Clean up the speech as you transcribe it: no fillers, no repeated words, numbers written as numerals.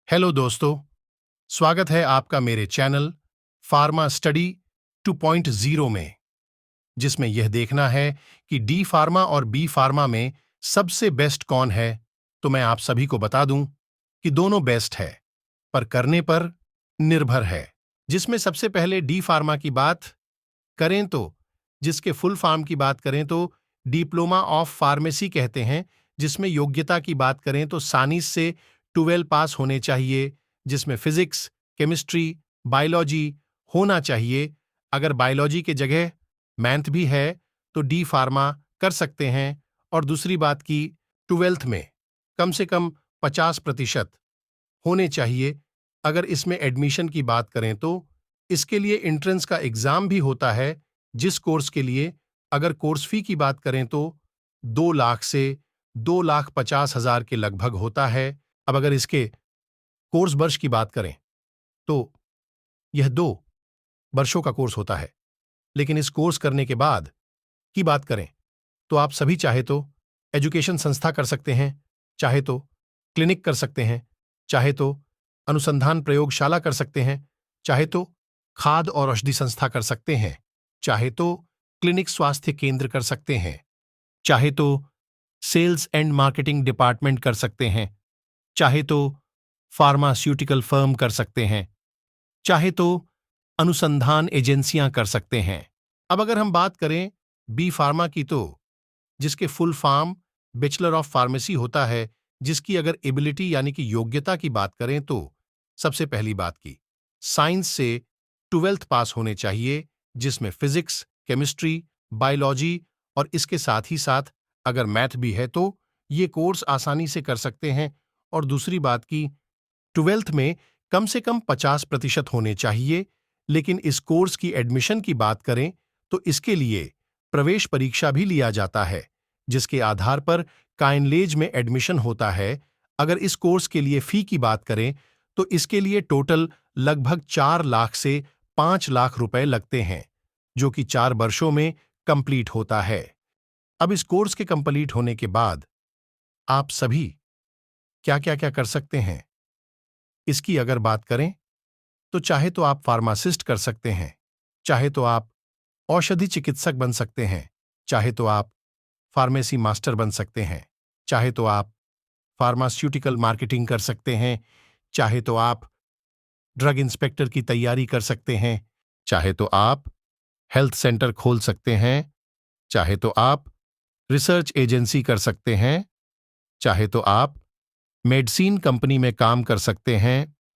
Hello दोस्तों, स्वागत है आपका मेरे चैनल फार्मा स्टडी 2.0 में, जिसमें यह देखना है कि डी फार्मा और बी फार्मा में सबसे बेस्ट कौन है। तो मैं आप सभी को बता दूं कि दोनों बेस्ट है, पर करने पर निर्भर है। जिसमें सबसे पहले डी फार्मा की बात करें तो जिसके फुल फॉर्म की बात करें तो डिप्लोमा ऑफ फार्मेसी कहते हैं। जिसमें योग्यता की बात करें तो साइंस से 12 पास होने चाहिए, जिसमें फिजिक्स, केमिस्ट्री, बायोलॉजी होना चाहिए। अगर बायोलॉजी के जगह मैथ भी है तो डी फार्मा कर सकते हैं। और दूसरी बात की 12th में कम से कम 50% होने चाहिए। अगर इसमें एडमिशन की बात करें तो इसके लिए एंट्रेंस का एग्जाम भी होता है, जिस कोर्स के लिए अगर कोर्स फी की बात करें तो 2 लाख से 2,50,000 के लगभग होता है। अब अगर इसके कोर्स वर्ष की बात करें तो यह 2 वर्षों का कोर्स होता है। लेकिन इस कोर्स करने के बाद की बात करें तो आप सभी चाहे तो एजुकेशन संस्था कर सकते हैं, चाहे तो क्लिनिक कर सकते हैं, चाहे तो अनुसंधान प्रयोगशाला कर सकते हैं, चाहे तो खाद्य और औषधि संस्था कर सकते हैं, चाहे तो क्लिनिक स्वास्थ्य केंद्र कर सकते हैं, चाहे तो सेल्स एंड मार्केटिंग डिपार्टमेंट कर सकते हैं, चाहे तो फार्मास्यूटिकल फर्म कर सकते हैं, चाहे तो अनुसंधान एजेंसियां कर सकते हैं। अब अगर हम बात करें बी फार्मा की तो जिसके full form bachelor of pharmacy होता है, जिसकी अगर एबिलिटी यानी कि योग्यता की बात करें तो सबसे पहली बात की साइंस से 12th पास होने चाहिए, जिसमें फिजिक्स, केमिस्ट्री, बायोलॉजी और इसके साथ ही साथ अगर मैथ भी है तो ये कोर्स आसानी से कर सकते हैं। और दूसरी बात की 12th में कम से कम 50% होने चाहिए। लेकिन इस कोर्स की एडमिशन की बात करें तो इसके लिए प्रवेश परीक्षा भी लिया जाता है, जिसके आधार पर काइनलेज में एडमिशन होता है। अगर इस कोर्स के लिए फी की बात करें तो इसके लिए टोटल लगभग 4 लाख से 5 लाख रुपए लगते हैं, जो कि 4 वर्षों में कंप्लीट होता है। अब इस कोर्स के कंप्लीट होने के बाद आप सभी क्या क्या क्या कर सकते हैं, इसकी अगर बात करें तो चाहे तो आप फार्मासिस्ट कर सकते हैं, चाहे तो आप औषधि चिकित्सक बन सकते हैं, चाहे तो आप फार्मेसी मास्टर बन सकते हैं, चाहे तो आप फार्मास्यूटिकल मार्केटिंग कर सकते हैं, चाहे तो आप ड्रग इंस्पेक्टर की तैयारी कर सकते हैं, चाहे तो आप हेल्थ सेंटर खोल सकते हैं, चाहे तो आप रिसर्च एजेंसी कर सकते हैं, चाहे तो आप मेडिसिन कंपनी में काम कर सकते हैं,